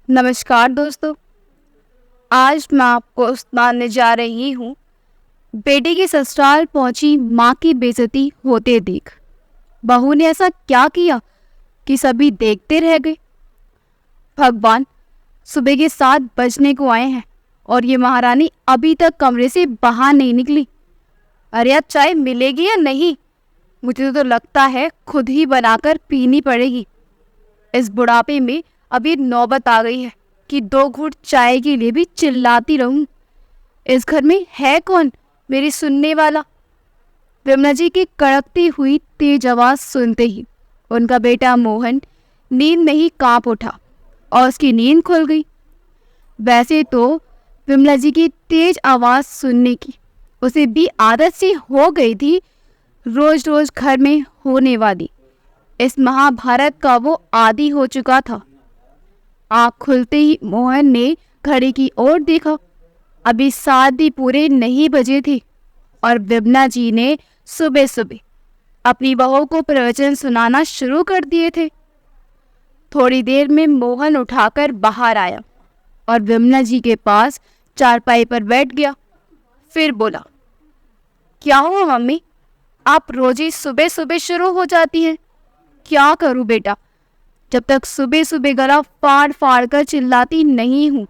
नमस्कार दोस्तों। आज मैं आपको सुनाने जा रही हूँ बेटे के ससुराल पहुंची माँ की बेइज्जती होते देख। बहू ने ऐसा क्या किया कि सभी देखते रह गए। भगवान, सुबह के 7 बजने को आए हैं और ये महारानी अभी तक कमरे से बाहर नहीं निकली। अरे आज चाय मिलेगी या नहीं? मुझे तो लगता है खुद ही बनाकर पीनी पड़ेगी। इस बुढ़ापे में अभी नौबत आ गई है कि 2 घूंट चाय के लिए भी चिल्लाती रहूं। इस घर में है कौन मेरी सुनने वाला? विमला जी की कड़कती हुई तेज आवाज सुनते ही उनका बेटा मोहन नींद में ही कांप उठा और उसकी नींद खुल गई। वैसे तो विमला जी की तेज आवाज सुनने की उसे भी आदत सी हो गई थी। रोज रोज घर में होने वाली इस महाभारत का वो आदी हो चुका था। आँख खुलते ही मोहन ने घड़ी की ओर देखा। अभी 7 भी पूरे नहीं बजे थे और विमला जी ने सुबह सुबह अपनी बहू को प्रवचन सुनाना शुरू कर दिए थे। थोड़ी देर में मोहन उठाकर बाहर आया और विमला जी के पास चारपाई पर बैठ गया। फिर बोला, क्या हुआ मम्मी? आप रोज ही सुबह सुबह शुरू हो जाती हैं। क्या करूं बेटा, जब तक सुबह सुबह गला फाड़ फाड़ कर चिल्लाती नहीं हूं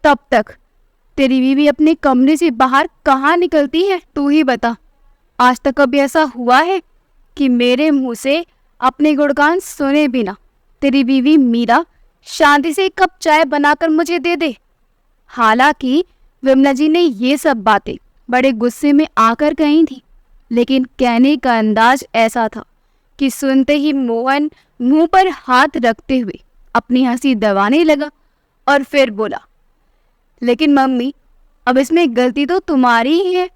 तब तक तेरी बीवी अपने कमरे से बाहर कहाँ निकलती है? तू ही बता। आज तक कभी ऐसा हुआ है कि मेरे मुंह से अपने गुणगान सुने बिना तेरी बीवी मीरा शांति से 1 कप चाय बनाकर मुझे दे दे? हालांकि विमला जी ने ये सब बातें बड़े गुस्से में आकर कही थी, लेकिन कहने का अंदाज ऐसा था कि सुनते ही मोहन मुंह पर हाथ रखते हुए अपनी हंसी दबाने लगा और फिर बोला, लेकिन मम्मी, अब इसमें गलती तो तुम्हारी ही है।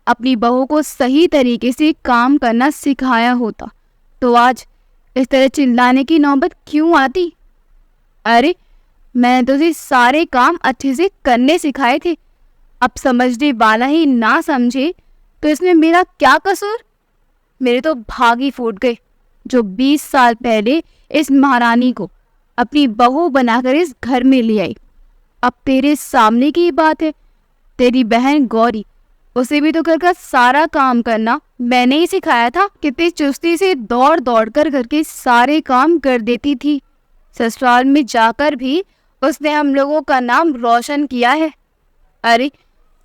अपनी बहू को सही तरीके से काम करना सिखाया होता तो आज इस तरह चिल्लाने की नौबत क्यों आती? अरे मैंने तो उसे सारे काम अच्छे से करने सिखाए थे। अब समझने वाला ही ना समझे तो इसमें मेरा क्या कसूर? मेरे तो भाग ही फूट गए जो 20 साल पहले इस महारानी को अपनी बहू बनाकर इस घर में ले आई। अब तेरे सामने की बात है, तेरी बहन गौरी, उसे भी तो घर का सारा काम करना मैंने ही सिखाया था। कितनी चुस्ती से दौड़ दौड़ कर घर के सारे काम कर देती थी। ससुराल में जाकर भी उसने हम लोगों का नाम रोशन किया है। अरे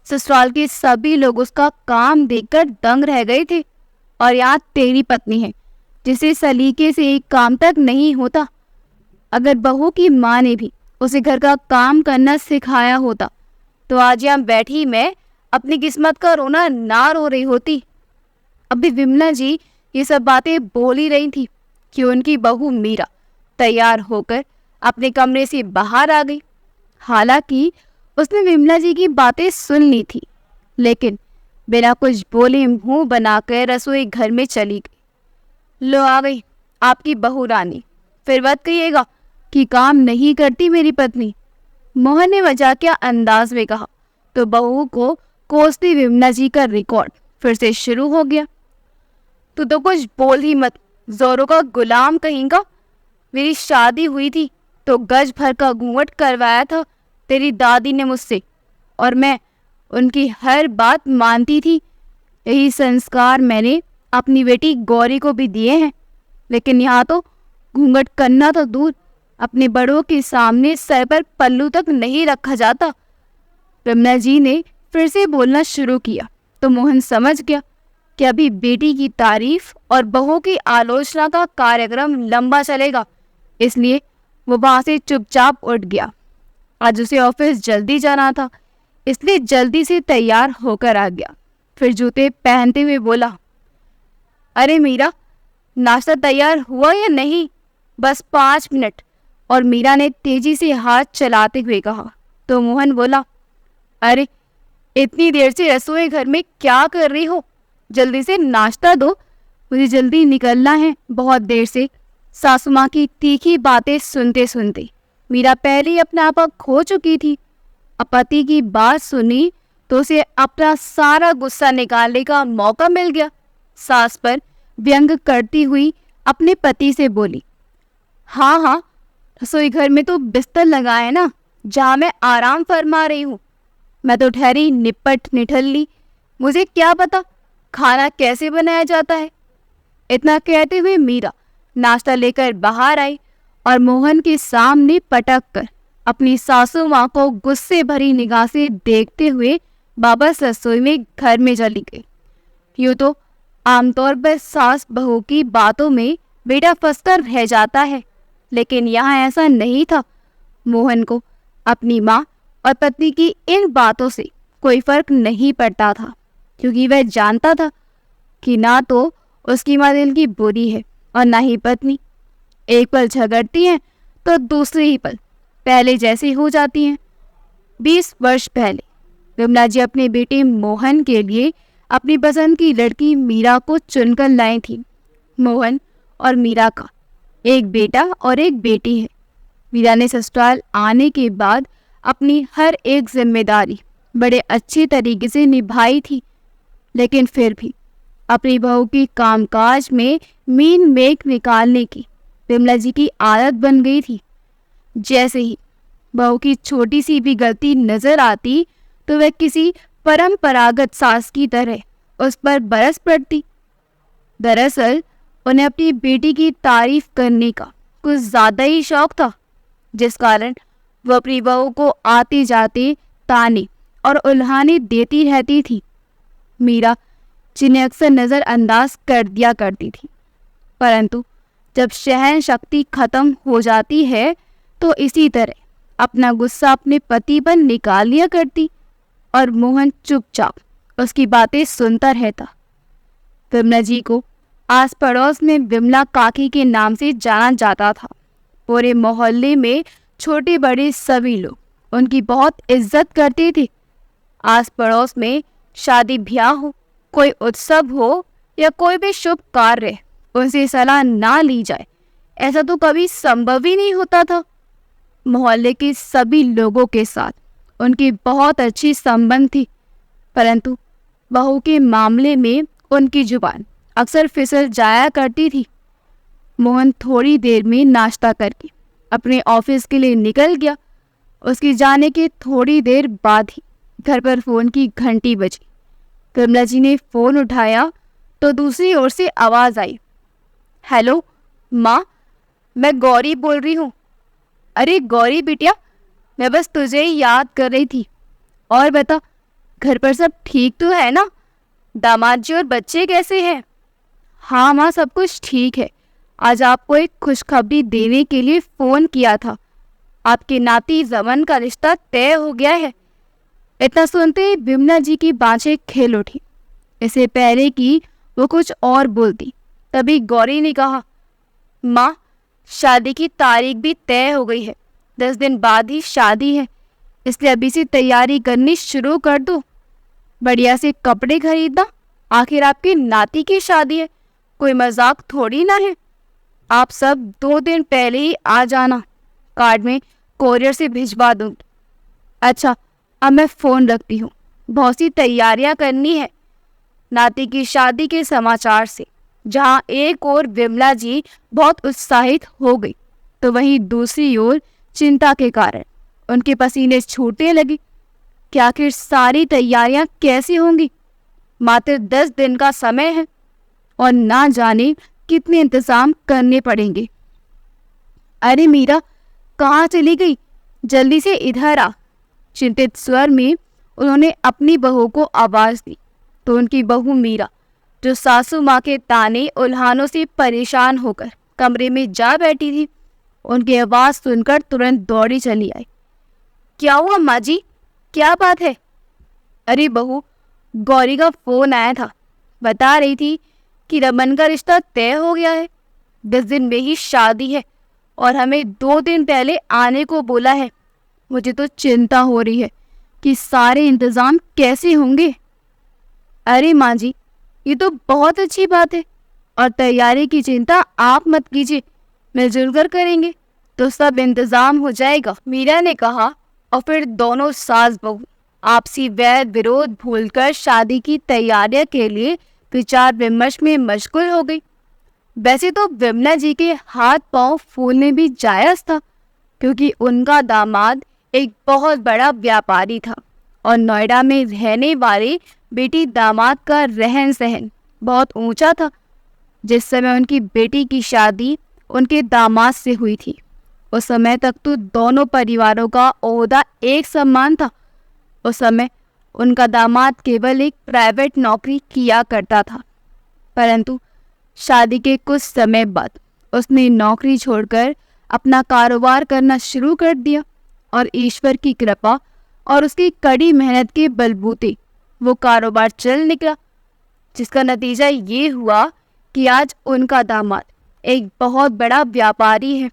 ससुराल के सभी लोग उसका काम देखकर दंग रह गए थे और यहाँ तेरी पत्नी है जिसे सलीके से एक काम तक नहीं होता। अगर बहू की माँ ने भी उसे घर का काम करना सिखाया होता तो आज यहाँ बैठी मैं अपनी किस्मत का रोना ना रो रही होती। अभी विमला जी ये सब बातें बोल ही रही थी कि उनकी बहू मीरा तैयार होकर अपने कमरे से बाहर आ गई। हालांकि उसने विमला जी की बातें सुन ली थी, लेकिन बिना कुछ बोले मुंह बनाकर रसोई घर में चली गई। लो आ गई आपकी बहू रानी, फिर मत कहिएगा कि काम नहीं करती मेरी पत्नी। मोहन ने मजाकिया अंदाज में कहा तो बहू को कोसती विमला जी का रिकॉर्ड फिर से शुरू हो गया। तू तो कुछ बोल ही मत, जोरों का गुलाम कहेगा। मेरी शादी हुई थी तो गज भर का घूंघट करवाया था तेरी दादी ने मुझसे और मैं उनकी हर बात मानती थी। यही संस्कार मैंने अपनी बेटी गौरी को भी दिए हैं। लेकिन यहाँ तो घूंघट करना तो दूर, अपने बड़ों के सामने सर पर पल्लू तक नहीं रखा जाता। विमला जी ने फिर से बोलना शुरू किया तो मोहन समझ गया कि अभी बेटी की तारीफ और बहू की आलोचना का कार्यक्रम लंबा चलेगा, इसलिए वो वहां से चुपचाप उठ गया। आज उसे ऑफिस जल्दी जाना था, इसलिए जल्दी से तैयार होकर आ गया। फिर जूते पहनते हुए बोला, अरे मीरा, नाश्ता तैयार हुआ या नहीं? बस 5 मिनट। और मीरा ने तेजी से हाथ चलाते हुए कहा तो मोहन बोला, अरे इतनी देर से रसोई घर में क्या कर रही हो? जल्दी से नाश्ता दो, मुझे जल्दी निकलना है बहुत देर से। सासू माँ की तीखी बातें सुनते सुनते मीरा पहले ही अपना आपा खो चुकी थी। अब पति की बात सुनी तो उसे अपना सारा गुस्सा निकालने का मौका मिल गया। सास पर व्यंग करती हुई अपने पति से बोली, हाँ हाँ, रसोई घर में तो बिस्तर लगा है ना, जहाँ मैं आराम फरमा रही हूँ। मैं तो ठहरी निपट निठल्ली, मुझे क्या पता खाना कैसे बनाया जाता है। इतना कहते हुए मीरा नाश्ता लेकर बाहर आई और मोहन के सामने पटक कर अपनी सासू माँ को गुस्से भरी निगाह से देखते हुए वापस रसोई में घर में चली गई। यूँ तो आमतौर पर सास बहू की बातों में बेटा फंसकर रह जाता है, लेकिन यहाँ ऐसा नहीं था। मोहन को अपनी माँ और पत्नी की इन बातों से कोई फर्क नहीं पड़ता था, क्योंकि वह जानता था कि ना तो उसकी माँ दिल की बुरी है और ना ही पत्नी। एक पल झगड़ती हैं तो दूसरे ही पल पहले जैसी हो जाती हैं। 20 वर्ष पहले विमला जी अपने बेटे मोहन के लिए अपनी पसंद की लड़की मीरा को चुनकर लाई थी। मोहन और मीरा का एक बेटा और एक बेटी है। मीरा ने ससुराल आने के बाद अपनी हर एक जिम्मेदारी बड़े अच्छे तरीके से निभाई थी, लेकिन फिर भी अपनी बहू की कामकाज में मीन मेख निकालने की विमला जी की आदत बन गई थी। जैसे ही बहू की छोटी सी भी गलती नजर आती तो वह किसी परंपरागत सास की तरह उस पर बरस पड़ती। दरअसल उन्हें अपनी बेटी की तारीफ करने का कुछ ज्यादा ही शौक था, जिस कारण वह अपनी बहू को आते जाते ताने और उल्हाने देती रहती थी। मीरा जिन्हें अक्सर नज़रअंदाज कर दिया करती थी, परंतु जब सहन शक्ति खत्म हो जाती है तो इसी तरह अपना गुस्सा अपने पति पर निकाल लिया करती और मोहन चुपचाप उसकी बातें सुनता रहता। विमला जी को आस पड़ोस में विमला काकी के नाम से जाना जाता था। पूरे मोहल्ले में छोटे बड़े सभी लोग उनकी बहुत इज्जत करते थे। आस पड़ोस में शादी ब्याह हो, कोई उत्सव हो या कोई भी शुभ कार्य, उनसे सलाह ना ली जाए ऐसा तो कभी संभव ही नहीं होता था। मोहल्ले के सभी लोगों के साथ उनकी बहुत अच्छी संबंध थी, परंतु बहू के मामले में उनकी जुबान अक्सर फिसल जाया करती थी। मोहन थोड़ी देर में नाश्ता करके अपने ऑफिस के लिए निकल गया। उसके जाने के थोड़ी देर बाद ही घर पर फोन की घंटी बजी। विमला जी ने फोन उठाया तो दूसरी ओर से आवाज आई, हेलो माँ, मैं गौरी बोल रही हूँ। अरे गौरी बिटिया, मैं बस तुझे ही याद कर रही थी। और बता, घर पर सब ठीक तो है ना? दामाद जी और बच्चे कैसे हैं? हाँ माँ, सब कुछ ठीक है। आज आपको एक खुशखबरी देने के लिए फ़ोन किया था। आपके नाती जमन का रिश्ता तय हो गया है। इतना सुनते ही विमला जी की बाँछें खिल उठी। इससे पहले कि वो कुछ और बोलती, तभी गौरी ने कहा, माँ, शादी की तारीख भी तय हो गई है। 10 दिन बाद ही शादी है, इसलिए अभी से तैयारी करनी शुरू कर दो। बढ़िया से कपड़े खरीदना, आखिर आपकी नाती की शादी है, कोई मजाक थोड़ी ना है। आप सब 2 दिन पहले ही आ जाना, कार्ड में कोरियर से भिजवा दूँगी। अच्छा, अब मैं फ़ोन रखती हूँ, बहुत सी तैयारियाँ करनी है। नाती की शादी के समाचार से जहाँ एक ओर विमला जी बहुत उत्साहित हो गई, तो वहीं दूसरी ओर चिंता के कारण उनके पसीने छूटने लगे कि आखिर सारी तैयारियां कैसी होंगी। मात्र 10 दिन का समय है और ना जाने कितने इंतजाम करने पड़ेंगे। अरे मीरा, कहाँ चली गई? जल्दी से इधर आ। चिंतित स्वर में उन्होंने अपनी बहू को आवाज दी, तो उनकी बहू मीरा, जो सासू माँ के ताने उल्हानों से परेशान होकर कमरे में जा बैठी थी, उनकी आवाज़ सुनकर तुरंत दौड़ी चली आई। क्या हुआ माँ जी, क्या बात है? अरे बहू, गौरी का फ़ोन आया था, बता रही थी कि रमन का रिश्ता तय हो गया है। 10 दिन में ही शादी है और हमें 2 दिन पहले आने को बोला है। मुझे तो चिंता हो रही है कि सारे इंतज़ाम कैसे होंगे। अरे माँ जी, ये तो बहुत अच्छी बात है और तैयारी की चिंता आप मत कीजिए, मिलजुल कर करेंगे तो सब इंतजाम हो जाएगा, मीरा ने कहा। और फिर दोनों सास बहू आपसी वैर विरोध भूलकर शादी की तैयारियों के लिए विचार विमर्श में मशगूल हो गई। वैसे तो विमला जी के हाथ पांव फूलने भी जायज़ था, क्योंकि उनका दामाद एक बहुत बड़ा व्यापारी था और नोएडा में रहने वाले बेटी दामाद का रहन सहन बहुत ऊंचा था। जिस समय उनकी बेटी की शादी उनके दामाद से हुई थी, उस समय तक तो दोनों परिवारों का ओहदा एक समान था। उस समय उनका दामाद केवल एक प्राइवेट नौकरी किया करता था, परंतु शादी के कुछ समय बाद उसने नौकरी छोड़कर अपना कारोबार करना शुरू कर दिया और ईश्वर की कृपा और उसकी कड़ी मेहनत के बलबूते वो कारोबार चल निकला, जिसका नतीजा ये हुआ कि आज उनका दामाद एक बहुत बड़ा व्यापारी है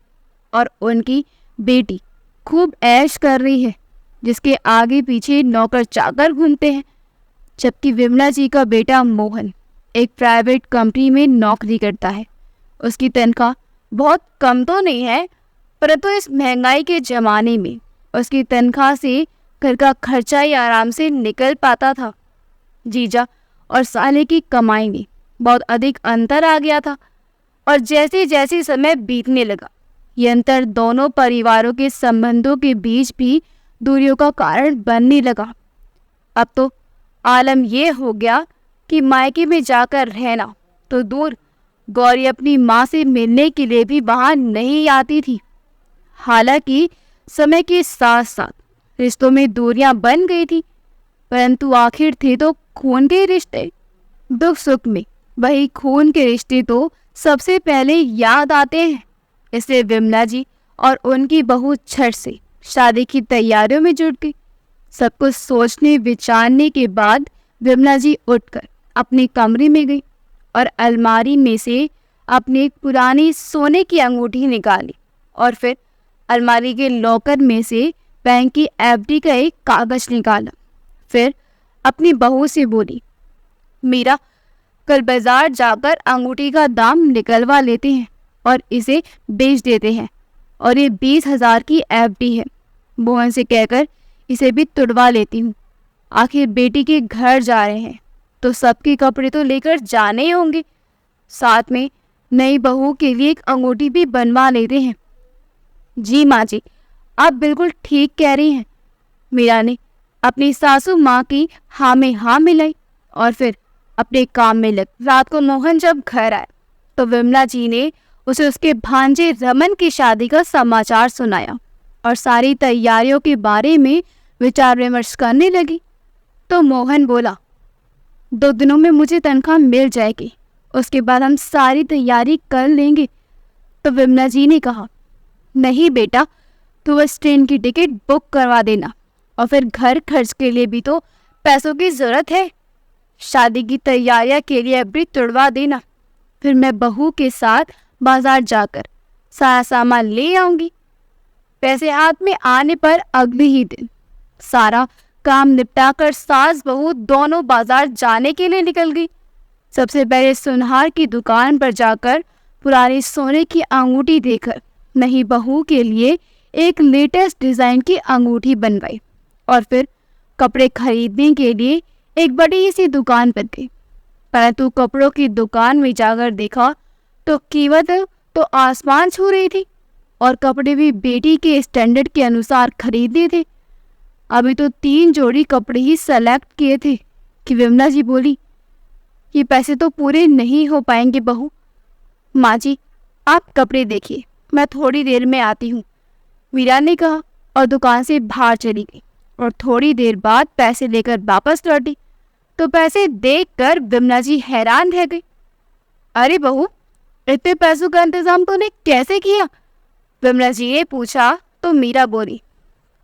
और उनकी बेटी खूब ऐश कर रही है, जिसके आगे पीछे नौकर चाकर घूमते हैं। जबकि विमला जी का बेटा मोहन एक प्राइवेट कंपनी में नौकरी करता है। उसकी तनख्वाह बहुत कम तो नहीं है, परंतु इस महंगाई के ज़माने में उसकी तनख्वाह से घर का खर्चा ही आराम से निकल पाता था। जीजा और साले की कमाई में बहुत अधिक अंतर आ गया था और जैसे जैसे समय बीतने लगा, ये अंतर दोनों परिवारों के संबंधों के बीच भी दूरियों का कारण बनने लगा। अब तो आलम ये हो गया कि मायके में जाकर रहना तो दूर, गौरी अपनी माँ से मिलने के लिए भी वहाँ नहीं आती थी। हालांकि समय के साथ साथ रिश्तों में दूरियां बन गई थी, परंतु आखिर थे तो खून के रिश्ते। दुख सुख में वही खून के रिश्ते तो सबसे पहले याद आते हैं। इसलिए विमला जी और उनकी बहू झट से शादी की तैयारियों में जुट गई। सब कुछ सोचने विचारने के बाद विमला जी उठकर अपने कमरे में गई और अलमारी में से अपनी एक पुरानी सोने की अंगूठी निकाली और फिर अलमारी के लॉकर में से बैंक की एफडी का एक कागज निकाला। फिर अपनी बहू से बोली, मीरा, कल बाजार जाकर अंगूठी का दाम निकलवा लेते हैं और इसे बेच देते हैं, और ये 20,000 की एफडी है। मोहन से कहकर इसे भी तुड़वा लेती हूँ। आखिर बेटी के घर जा रहे हैं तो सबके कपड़े तो लेकर जाने ही होंगे, साथ में नई बहू के लिए एक अंगूठी भी बनवा लेते हैं। जी माँ जी, आप बिल्कुल ठीक कह रही हैं। मीरा ने अपनी सासू माँ की हाँ में हाँ मिलाई और फिर अपने काम में लग। रात को मोहन जब घर आए तो विमला जी ने उसे उसके भांजे रमन की शादी का समाचार सुनाया और सारी तैयारियों के बारे में विचार विमर्श करने लगी। तो मोहन बोला, 2 दिनों में मुझे तनख्वाह मिल जाएगी, उसके बाद हम सारी तैयारी कर लेंगे। तो विमला जी ने कहा, नहीं बेटा, तो बस ट्रेन की टिकट बुक करवा देना और फिर घर खर्च के लिए भी तो पैसों की ज़रूरत है। शादी की तैयारियां के लिए भी तुड़वा देना, फिर मैं बहू के साथ बाजार जाकर सारा सामान ले आऊंगी। पैसे हाथ में आने पर अगले ही दिन सारा काम निपटाकर सास बहू दोनों बाजार जाने के लिए निकल गई। सबसे पहले सुनहार की दुकान पर जाकर पुरानी सोने की अंगूठी देकर नई बहू के लिए एक लेटेस्ट डिज़ाइन की अंगूठी बनवाई और फिर कपड़े खरीदने के लिए एक बड़ी सी दुकान पर गई। परंतु कपड़ों की दुकान में जाकर देखा तो कीमत तो आसमान छू रही थी और कपड़े भी बेटी के स्टैंडर्ड के अनुसार खरीदे थे। अभी तो 3 जोड़ी कपड़े ही सेलेक्ट किए थे कि विमला जी बोली, ये पैसे तो पूरे नहीं हो पाएंगे बहू। माँ जी, आप कपड़े देखिए, मैं थोड़ी देर में आती हूँ, मीरा ने कहा और दुकान से बाहर चली गई और थोड़ी देर बाद पैसे लेकर वापस लौटी तो पैसे देखकर विमला जी हैरान रह गई। अरे बहू, इतने पैसों का इंतजाम तूने कैसे किया? विमला जी ने पूछा तो मीरा बोली,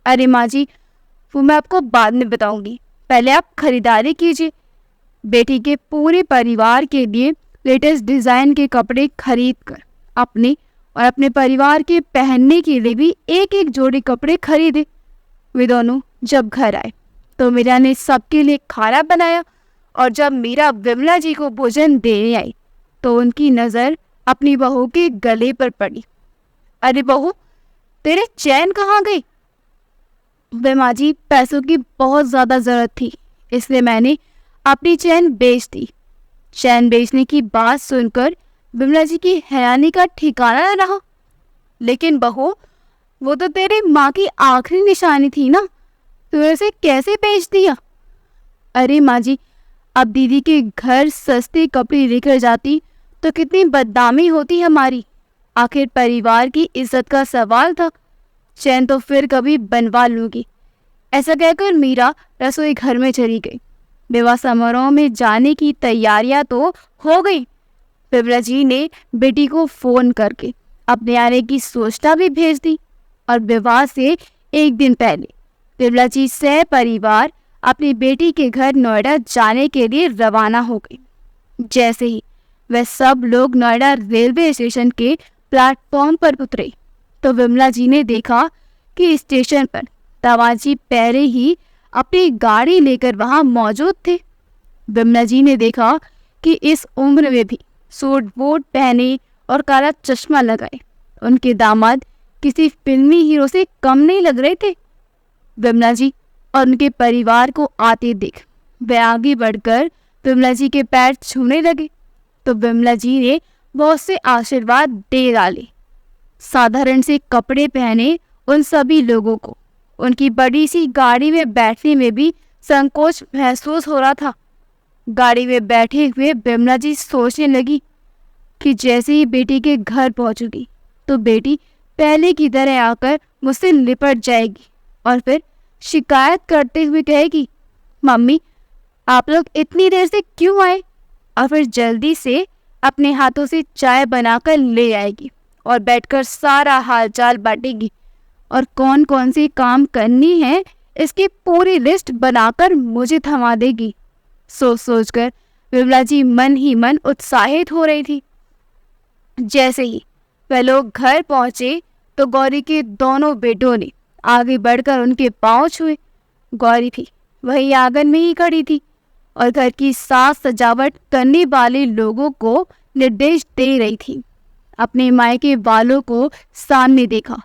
अरे माँ जी, वो मैं आपको बाद में बताऊंगी, पहले आप खरीदारी कीजिए। बेटी के पूरे परिवार के लिए लेटेस्ट डिज़ाइन के कपड़े खरीद कर अपने और अपने परिवार के पहनने के लिए भी एक एक जोड़ी कपड़े खरीदे। वे दोनों जब घर आए तो मीरा ने सबके लिए खाना बनाया और जब मीरा विमला जी को भोजन देने आई तो उनकी नज़र अपनी बहू के गले पर पड़ी। अरे बहू, तेरे चैन कहाँ गई? वे माँ जी, पैसों की बहुत ज़्यादा ज़रूरत थी, इसलिए मैंने अपनी चैन बेच दी। चैन बेचने की बात सुनकर विमला जी की हैरानी का ठिकाना न रहा। लेकिन बहू, वो तो तेरी माँ की आखिरी निशानी थी ना, तूने उसे कैसे बेच दिया? अरे माँ जी, अब दीदी के घर सस्ते कपड़े लेकर जाती तो कितनी बदनामी होती हमारी। आखिर परिवार की इज्जत का सवाल था। चैन तो फिर कभी बनवा लूंगी। ऐसा कहकर मीरा रसोई घर में चली गई। विवाह समारोह में जाने की तैयारियां तो हो गई। विमला जी ने बेटी को फोन करके अपने आने की सूचना भी भेज दी और विवाह से एक दिन पहले विमला जी सह परिवार अपनी बेटी के घर नोएडा जाने के लिए रवाना हो गई। जैसे ही वह सब लोग नोएडा रेलवे स्टेशन के प्लेटफॉर्म पर उतरे तो विमला जी ने देखा कि स्टेशन पर दामाजी पहले ही अपनी गाड़ी लेकर वहां मौजूद थे। विमला जी ने देखा कि इस उम्र में भी सूट बूट पहने और काला चश्मा लगाए उनके दामाद किसी फिल्मी हीरो से कम नहीं लग रहे थे। विमला जी और उनके परिवार को आते देख वे आगे बढ़कर विमला जी के पैर छूने लगे तो विमला जी ने बहुत से आशीर्वाद दे डाले। साधारण से कपड़े पहने उन सभी लोगों को उनकी बड़ी सी गाड़ी में बैठने में भी संकोच महसूस हो रहा था। गाड़ी में बैठे हुए विमला जी सोचने लगी कि जैसे ही बेटी के घर पहुंचूंगी तो बेटी पहले की तरह आकर मुझसे लिपट जाएगी और फिर शिकायत करते हुए कहेगी, मम्मी आप लोग इतनी देर से क्यों आए? और फिर जल्दी से अपने हाथों से चाय बनाकर ले आएगी और बैठकर सारा हालचाल बांटेगी और कौन कौन सी काम करनी है इसकी पूरी लिस्ट बनाकर मुझे थमा देगी। सोच सोचकर विमला जी मन ही मन उत्साहित हो रही थी। जैसे ही वह लोग घर पहुंचे तो गौरी के दोनों बेटों ने आगे बढ़कर उनके पांव छुए। गौरी भी वही आंगन में ही खड़ी थी और घर की साज सजावट करने वाले लोगों को निर्देश दे रही थी। अपने मायके वालों को सामने देखा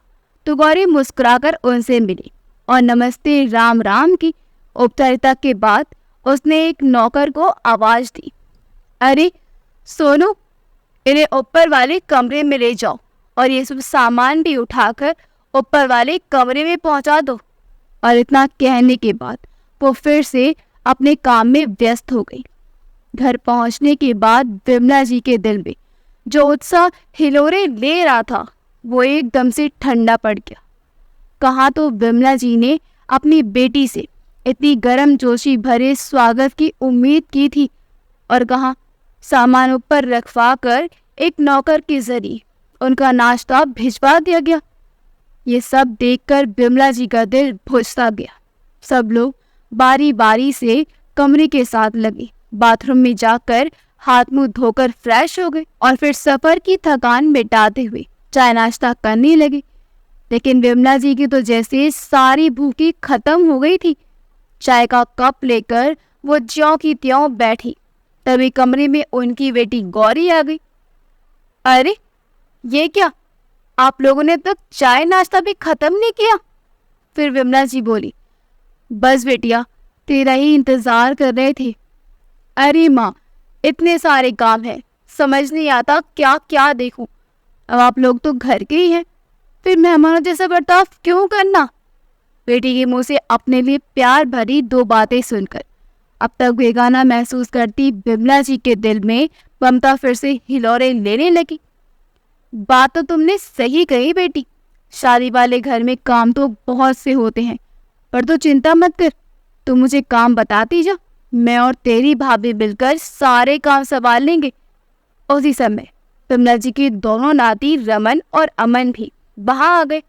तो गौरी मुस्कुराकर उनसे मिली और नमस्ते राम राम की औपचारिकता के बाद उसने एक नौकर को आवाज दी, अरे सोनू, इन्हें ऊपर वाले कमरे में ले जाओ और ये सब सामान भी उठाकर ऊपर वाले कमरे में पहुंचा दो। और इतना कहने के बाद वो फिर से अपने काम में व्यस्त हो गई। घर पहुंचने के बाद विमला जी के दिल में जो उत्साह हिलोरे ले रहा था वो एकदम से ठंडा पड़ गया। कहाँ तो विमला जी ने अपनी बेटी से इतनी गर्मजोशी भरे स्वागत की उम्मीद की थी और कहाँ सामान ऊपर रखवा कर एक नौकर के जरिए उनका नाश्ता भिजवा दिया गया। ये सब देखकर विमला जी का दिल बुझता गया। सब लोग बारी बारी से कमरे के साथ लगे, बाथरूम में जाकर हाथ मुंह धोकर फ्रेश हो गए और फिर सफर की थकान मिटाते हुए चाय नाश्ता करने लगे। लेकिन विमला जी की तो जैसे सारी भूखी खत्म हो गई थी। चाय का कप लेकर वो ज्यों की त्यों बैठी, तभी कमरे में उनकी बेटी गौरी आ गई। अरे ये क्या, आप लोगों ने तक चाय नाश्ता भी खत्म नहीं किया? फिर विमला जी बोली, बस बेटिया तेरा ही इंतजार कर रहे थे। अरे माँ, इतने सारे काम हैं, समझ नहीं आता क्या क्या देखूं। अब आप लोग तो घर के ही हैं, फिर मेहमानों जैसा बर्ताव क्यों करना? बेटी के मुंह से अपने लिए प्यार भरी दो बातें सुनकर अब तक बेगाना महसूस करती विमला जी के दिल में ममता फिर से हिलोरे लेने लगी। बात तो तुमने सही कही बेटी, शादी वाले घर में काम तो बहुत से होते हैं, पर तू चिंता मत कर, तू मुझे काम बताती जा, मैं और तेरी भाभी मिलकर सारे काम संभाल लेंगे। उसी समय विमला जी की दोनों नाती रमन और अमन भी वहां आ गए।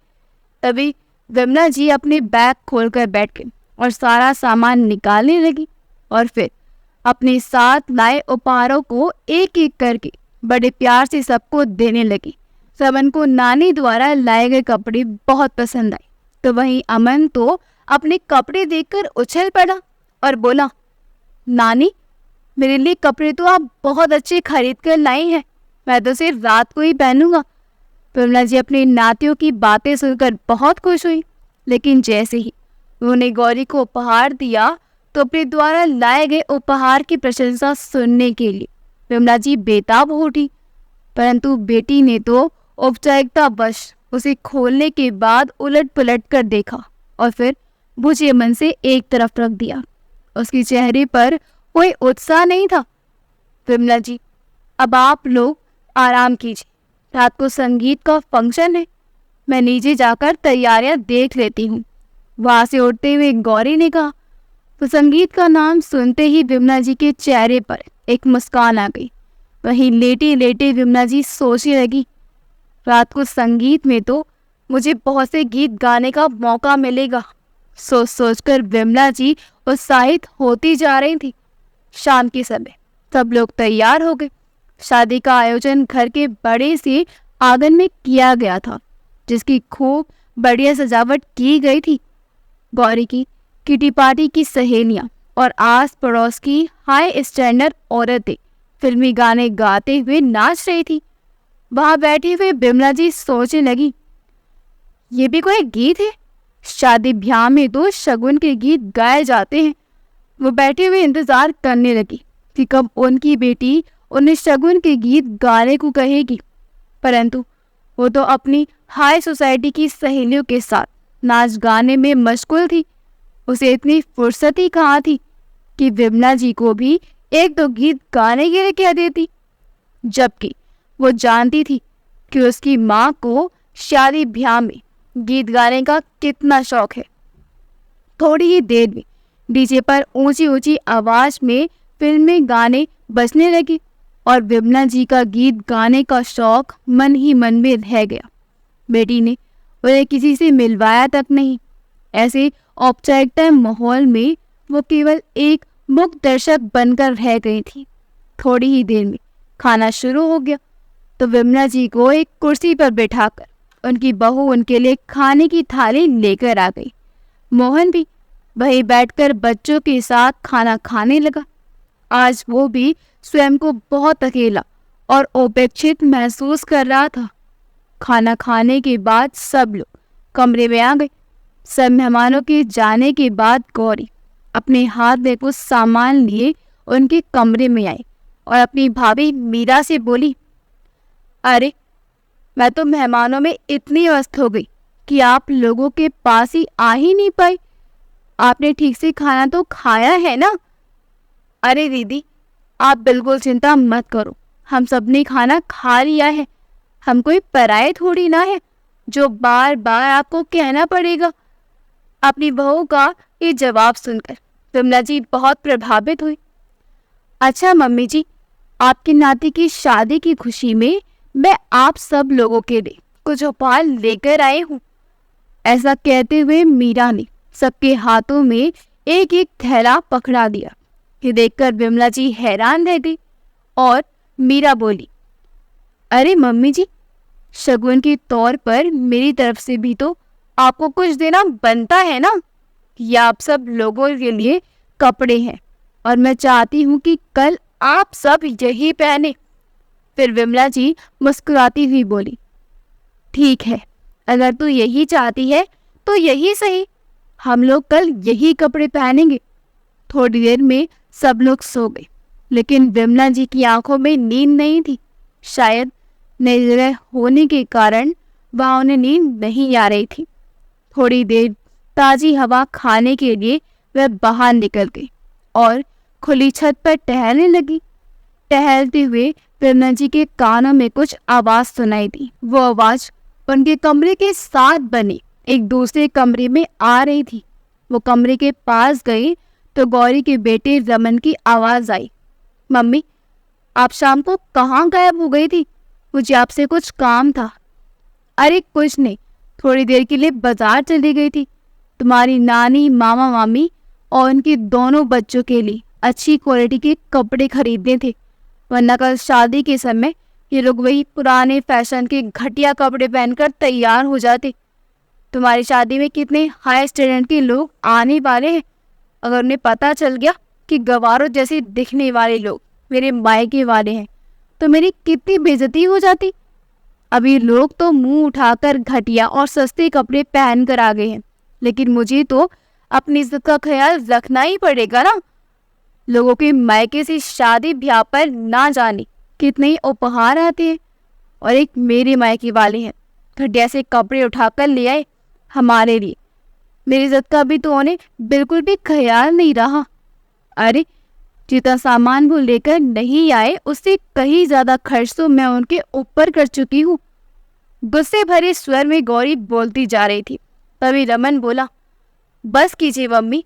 तभी विमला जी अपने बैग खोलकर बैठ गई और सारा सामान निकालने लगी और फिर अपने साथ लाए उपहारों को एक एक करके बड़े प्यार से सबको देने लगी। रमन को नानी द्वारा लाए गए कपड़े बहुत पसंद आए तो वहीं अमन तो अपने कपड़े देखकर उछल पड़ा और बोला, नानी मेरे लिए कपड़े तो आप बहुत अच्छे खरीद कर लाई हैं, मैं तो सिर्फ रात को ही पहनूंगा। विमला जी अपनी नातियों की बातें सुनकर बहुत खुश हुई, लेकिन जैसे ही उन्होंने गौरी को उपहार दिया तो अपने द्वारा लाए गए उपहार की प्रशंसा सुनने के लिए विमला जी बेताब हो उठी। परंतु बेटी ने तो औपचारिकता वश उसे खोलने के बाद उलट पुलट कर देखा और फिर बुझे मन से एक तरफ रख दिया। उसके चेहरे पर कोई उत्साह नहीं था। विमला जी, अब आप लोग आराम कीजिए, रात को संगीत का फंक्शन है, मैं नीचे जाकर तैयारियां देख लेती हूँ, वहां से उठते हुए गौरी ने कहा। तो संगीत का नाम सुनते ही विमला जी के चेहरे पर एक मुस्कान आ गई। वहीं लेटे लेटे विमला जी सोचने लगी, रात को संगीत में तो मुझे बहुत से गीत गाने का मौका मिलेगा। सोच सोचकर विमला जी उत्साहित होती जा रही थी। शाम के समय सब लोग तैयार हो गए। शादी का आयोजन घर के बड़े से आंगन में किया गया था, जिसकी खूब बढ़िया सजावट की गई थी। गौरी की किटी पार्टी की सहेलियां और आस पड़ोस की हाई स्टैंडर्ड औरतें फिल्मी गाने गाते हुए नाच रही थी। वहां बैठे हुए बिमला जी सोचने लगी, ये भी कोई गीत है? शादी ब्याह में तो शगुन के गीत गाए जाते हैं। वो बैठे हुए इंतजार करने लगी कि कब उनकी बेटी उन्हें शगुन के गीत गाने को कहेगी, परंतु वो तो अपनी हाई सोसाइटी की सहेलियों के साथ नाच गाने में मशगूल थी। उसे इतनी फुर्सत ही कहाँ थी कि विमला जी को भी एक दो गीत गाने के लिए कह देती, जबकि वो जानती थी कि उसकी माँ को शादी ब्याह में गीत गाने का कितना शौक है। थोड़ी ही देर में डीजे पर ऊंची ऊंची आवाज में फिल्मी गाने बजने लगे और विमला जी का गीत गाने का शौक मन ही मन में रह गया। बेटी ने उन्हें किसी से मिलवाया तक नहीं। ऐसे औपचारिकता माहौल में वो केवल एक मुक्त दर्शक बनकर रह गई थी। थोड़ी ही देर में खाना शुरू हो गया तो विमला जी को एक कुर्सी पर बैठाकर उनकी बहू उनके लिए खाने की थाली लेकर आ गई। मोहन भी वहीं बैठकर बच्चों के साथ खाना खाने लगा। आज वो भी स्वयं को बहुत अकेला और उपेक्षित महसूस कर रहा था। खाना खाने के बाद सब लोग कमरे में आ गए। सब मेहमानों के जाने के बाद गौरी अपने हाथ में कुछ सामान लिए उनके कमरे में आई और अपनी भाभी मीरा से बोली, अरे मैं तो मेहमानों में इतनी व्यस्त हो गई कि आप लोगों के पास ही आ ही नहीं पाई। आपने ठीक से खाना तो खाया है ना? अरे दीदी, आप बिल्कुल चिंता मत करो, हम सब ने खाना खा लिया है। हम कोई पराये थोड़ी ना है जो बार बार आपको कहना पड़ेगा। अपनी बहू का ये जवाब सुनकर विमला जी बहुत प्रभावित हुई। अच्छा मम्मी जी, आपकी नाती की शादी की खुशी में मैं आप सब लोगों के लिए कुछ उपहार लेकर आई हूँ। ऐसा कहते हुए मीरा ने सबके हाथों में एक एक थैला पकड़ा दिया। ये देखकर विमला जी हैरान रह गई और मीरा बोली, अरे मम्मी जी, शगुन के तौर पर मेरी तरफ से भी तो आपको कुछ देना बनता है ना। ये आप सब लोगों के लिए कपड़े हैं और मैं चाहती हूँ कि कल आप सब यही पहने। फिर विमला जी मुस्कुराती हुई बोली, ठीक है, अगर तू यही चाहती है तो यही सही, हम लोग कल यही कपड़े पहनेंगे। थोड़ी देर में सब लोग सो गए, लेकिन विमला जी की आंखों में नींद नहीं थी। शायद नई जगह होने के कारण वहाँ उन्हें नींद नहीं आ रही थी। थोड़ी देर ताज़ी हवा खाने के लिए वह बाहर निकल गई और खुली छत पर टहलने लगी। टहलते हुए विमला जी के कानों में कुछ आवाज़ सुनाई दी। वो आवाज़ उनके कमरे के साथ बने एक दूसरे कमरे में आ रही थी। वो कमरे के पास गई तो गौरी के बेटे रमन की आवाज़ आई, मम्मी, आप शाम को कहाँ गायब हो गई थी? मुझे आपसे कुछ काम था। अरे कुछ नहीं, थोड़ी देर के लिए बाजार चली गई थी। तुम्हारी नानी, मामा मामी और उनके दोनों बच्चों के लिए अच्छी क्वालिटी के कपड़े खरीदने थे, वरना कल शादी के समय ये लोग वही पुराने फैशन के घटिया कपड़े पहनकर तैयार हो जाते। तुम्हारी शादी में कितने हाई स्टैंडर्ड के लोग आने वाले हैं। अगर उन्हें पता चल गया कि गवारों जैसे दिखने वाले लोग मेरे मायके वाले हैं तो मेरी कितनी बेइज्जती हो जाती। अभी लोग तो मुंह उठाकर घटिया और सस्ते कपड़े पहन कर आ गए हैं, लेकिन मुझे तो अपनी इज्जत का ख्याल रखना ही पड़ेगा ना। लोगों के मायके से शादी ब्याह पर ना जाने कितने उपहार आते हैं और एक मेरे मायके वाले हैं घटिया से कपड़े उठाकर ले आए हमारे लिए। मेरी इज्जत का भी तो उन्हें बिल्कुल भी ख्याल नहीं रहा। अरे जितना सामान वो लेकर नहीं आए उससे कहीं ज्यादा खर्च तो मैं उनके ऊपर कर चुकी हूँ। गुस्से भरे स्वर में गौरी बोलती जा रही थी। तभी रमन बोला, बस कीजिए मम्मी,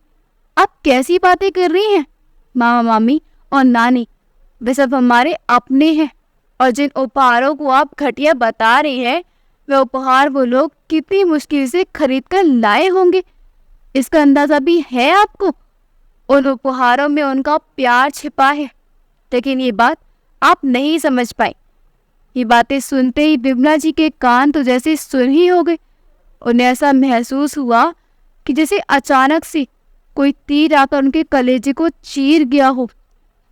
आप कैसी बातें कर रही हैं? मामा मामी और नानी वे सब हमारे अपने हैं, और जिन उपहारों को आप घटिया बता रही हैं वे उपहार वो लोग कितनी मुश्किल से खरीद कर लाए होंगे, इसका अंदाजा भी है आपको? उन उपहारों में उनका प्यार छिपा है, लेकिन ये बात आप नहीं समझ पाए। ये बातें सुनते ही विमला जी के कान तो जैसे सुन ही हो गए। उन्हें ऐसा महसूस हुआ कि जैसे अचानक से कोई तीर आकर उनके कलेजे को चीर गया हो।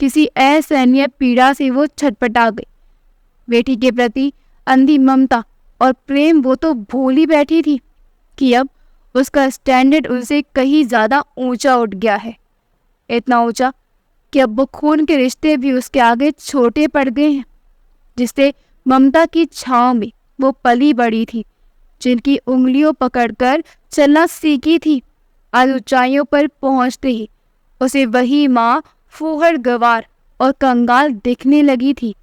किसी असहनीय पीड़ा से वो छटपटा गई। बेटी के प्रति अंधी ममता और प्रेम वो तो भूल ही बैठी थी कि अब उसका स्टैंडर्ड उनसे कहीं ज़्यादा ऊंचा उठ गया है। इतना ऊंचा कि अब वो खून के रिश्ते भी उसके आगे छोटे पड़ गए हैं। जिससे ममता की छांव में वो पली बड़ी थी, जिनकी उंगलियों पकड़कर चलना सीखी थी, आज ऊंचाइयों पर पहुंचते ही उसे वही माँ फूहड़ गवार और कंगाल दिखने लगी थी।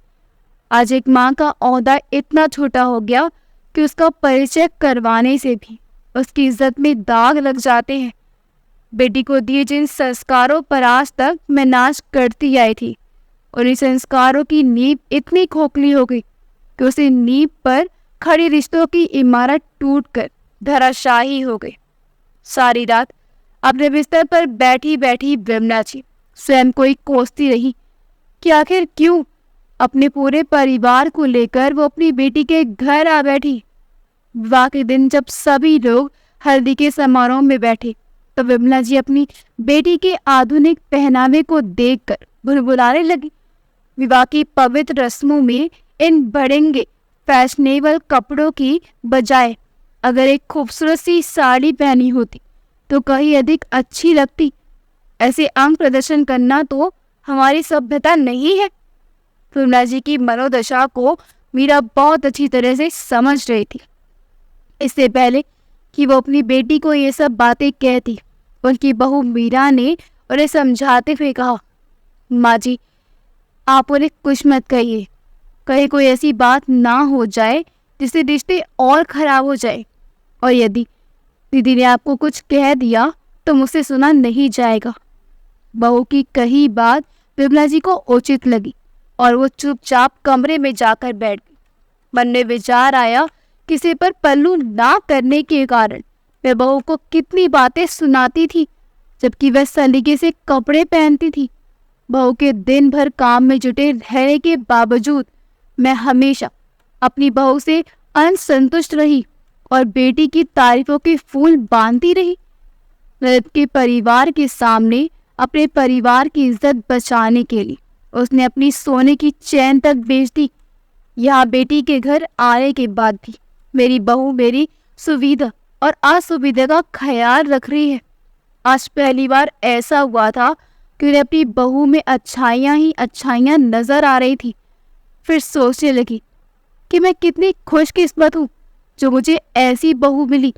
आज एक माँ का ओहदा इतना छोटा हो गया कि उसका परिचय करवाने से भी उसकी इज्जत में दाग लग जाते हैं। बेटी को दिए जिन संस्कारों पर आज तक मैं नाच करती आई थी, उन्हीं संस्कारों की नींव इतनी खोखली हो गई कि उसी नींव पर खड़ी रिश्तों की इमारत टूटकर धराशायी हो गई। सारी रात अपने बिस्तर पर बैठी बैठी विमला जी स्वयं को ही कोसती रही कि आखिर क्यों अपने पूरे परिवार को लेकर वो अपनी बेटी के घर आ बैठी। विवाह के दिन जब सभी लोग हल्दी के समारोह में बैठे तो विमला जी अपनी बेटी के आधुनिक पहनावे को देखकर भुलभुलाने लगी। विवाह की पवित्र रस्मों में इन बढ़ेंगे फैशनेबल कपड़ों की बजाय अगर एक खूबसूरत सी साड़ी पहनी होती तो कहीं अधिक अच्छी लगती। ऐसे अंग प्रदर्शन करना तो हमारी सभ्यता नहीं है। विमला जी की मनोदशा को मीरा बहुत अच्छी तरह से समझ रही थी। इससे पहले कि वो अपनी बेटी को ये सब बातें कहती, उनकी बहू मीरा ने उन्हें समझाते हुए कहा, माँ जी आप उन्हें कुछ मत कहिए, कहीं कोई ऐसी बात ना हो जाए जिससे रिश्ते और खराब हो जाए, और यदि दीदी ने आपको कुछ कह दिया तो मुझसे सुना नहीं जाएगा। बहू की कही बात विमला जी को उचित लगी और वो चुपचाप कमरे में जाकर बैठ गई। मन में विचार आया किसी पर पल्लू ना करने के कारण वह बहू को कितनी बातें सुनाती थी, जबकि वह सलीके से कपड़े पहनती थी। बहू के दिन भर काम में जुटे रहने के बावजूद मैं हमेशा अपनी बहू से असंतुष्ट रही और बेटी की तारीफों के फूल बांधती रही। ननद के परिवार के सामने अपने परिवार की इज्जत बचाने के लिए उसने अपनी सोने की चैन तक बेच दी। यहाँ बेटी के घर आने के बाद भी मेरी बहू मेरी सुविधा और असुविधा का ख्याल रख रही है। आज पहली बार ऐसा हुआ था कि उन्हें अपनी बहू में अच्छाइयाँ ही अच्छाइयाँ नजर आ रही थी। फिर सोचने लगी कि मैं कितनी खुशकिस्मत हूँ जो मुझे ऐसी बहू मिली,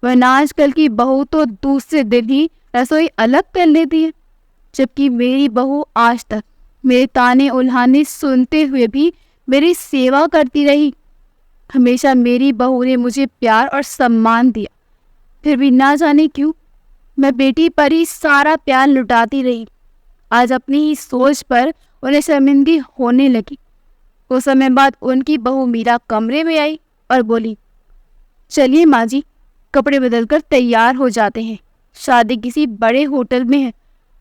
वरना आजकल की बहू तो दूसरे दिन ही रसोई अलग कर लेती है, जबकि मेरी बहू आज तक मेरे ताने उल्हाने सुनते हुए भी मेरी सेवा करती रही। हमेशा मेरी बहू ने मुझे प्यार और सम्मान दिया, फिर भी ना जाने क्यों मैं बेटी पर ही सारा प्यार लुटाती रही। आज अपनी ही सोच पर उन्हें शर्मिंदगी होने लगी। कुछ समय बाद उनकी बहू मीरा कमरे में आई और बोली, चलिए माँ जी कपड़े बदलकर तैयार हो जाते हैं, शादी किसी बड़े होटल में है।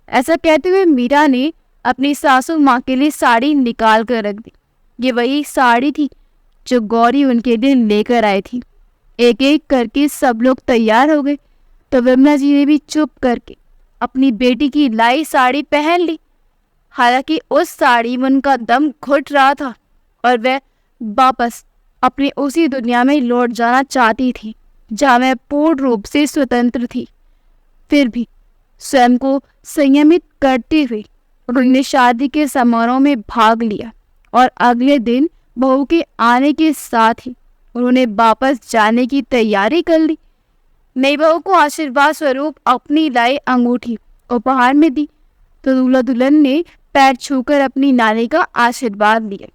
ऐसा कहते हुए मीरा ने अपनी सासू माँ के लिए साड़ी निकाल कर रख दी। ये वही साड़ी थी जो गौरी उनके लिए लेकर आई थी। एक एक करके सब लोग तैयार हो गए तो विमला जी ने भी चुप करके अपनी बेटी की लाई साड़ी पहन ली। हालांकि उस साड़ी में उनका दम घुट रहा था और वह वापस अपनी उसी दुनिया में लौट जाना चाहती थी जहाँ वह पूर्ण रूप से स्वतंत्र थी। फिर भी स्वयं को संयमित करते हुए उन्होंने शादी के समारोह में भाग लिया और अगले दिन बहू के आने के साथ ही उन्होंने वापस जाने की तैयारी कर ली। नई बहू को आशीर्वाद स्वरूप अपनी लाई अंगूठी उपहार में दी तो दूल्हा दुल्हन ने पैर छूकर अपनी नानी का आशीर्वाद लिया।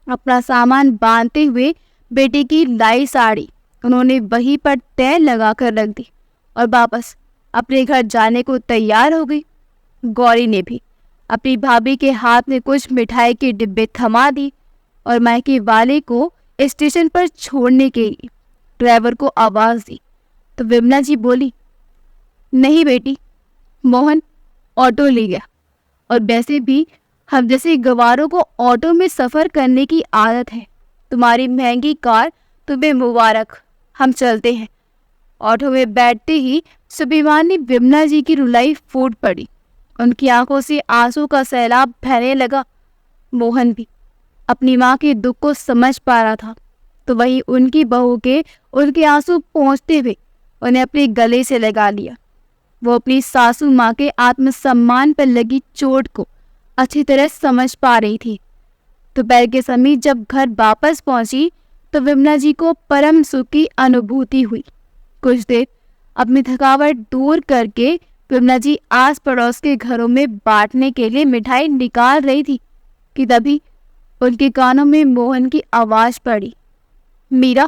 अपना सामान बांधते हुए बेटी की लाई साड़ी उन्होंने वहीं पर तय लगाकर रख दी और वापस अपने घर जाने को तैयार हो गई। गौरी ने भी अपनी भाभी के हाथ में कुछ मिठाई के डिब्बे थमा दी और मायके वाले को स्टेशन पर छोड़ने के लिए ड्राइवर को आवाज दी तो विमला जी बोली, नहीं बेटी, मोहन ऑटो ले गया और वैसे भी हम जैसे गवारों को ऑटो में सफ़र करने की आदत है। तुम्हारी महंगी कार तुम्हें मुबारक, हम चलते हैं। ऑटो में बैठते ही सुबीमान ने विमला जी की रुलाई फूट पड़ी। उनकी आंखों से आंसू का सैलाब बहने लगा। मोहन भी अपनी माँ के दुख को समझ पा रहा था तो वहीं उनकी बहू के उनके आंसू पहुँचते हुए उन्हें अपने गले से लगा लिया। वो अपनी सासू माँ के आत्मसम्मान पर लगी चोट को अच्छी तरह समझ पा रही थी। दोपहर के समय जब घर वापस पहुंची तो विमला जी को परम सुख की अनुभूति हुई। कुछ देर अपनी थकावट दूर करके विमला जी आस पड़ोस के घरों में बांटने के लिए मिठाई निकाल रही थी कि तभी उनके कानों में मोहन की आवाज पड़ी, मीरा,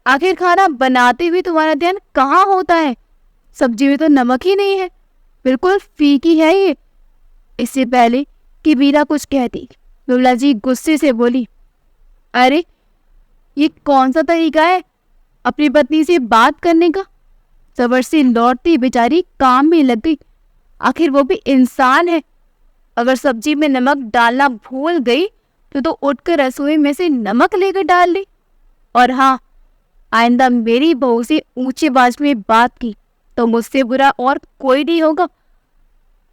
आखिर खाना बनाते हुए तुम्हारा ध्यान कहाँ होता है? सब्जी में तो नमक ही नहीं है, बिल्कुल फीकी है ये। इससे पहले कि मीरा कुछ कहती विमला जी गुस्से से बोली, अरे ये कौन सा तरीका है अपनी पत्नी से बात करने का? सबर से लौटती बेचारी काम में लग गई। आखिर वो भी इंसान है। अगर सब्जी में नमक डालना भूल गई तो उठकर रसोई में से नमक लेकर डाल ली। और हाँ, आइंदा मेरी बहू से ऊंची आवाज में बात की तो मुझसे बुरा और कोई नहीं होगा।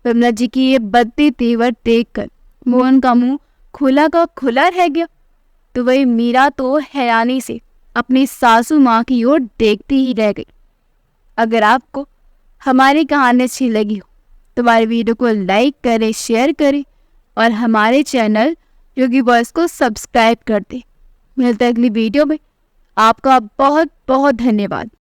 विमला जी की ये बदते तेवर देखकर मोहन का मुंह खुला का खुला रह गया तो वही मीरा तो हैरानी से अपनी सासू माँ की ओर देखती ही रह गई। अगर आपको हमारी कहानी अच्छी लगी हो तो हमारे वीडियो को लाइक करें, शेयर करें और हमारे चैनल योगी वॉइस को सब्सक्राइब कर दें। मिलते हैं अगली वीडियो में। आपका बहुत बहुत धन्यवाद।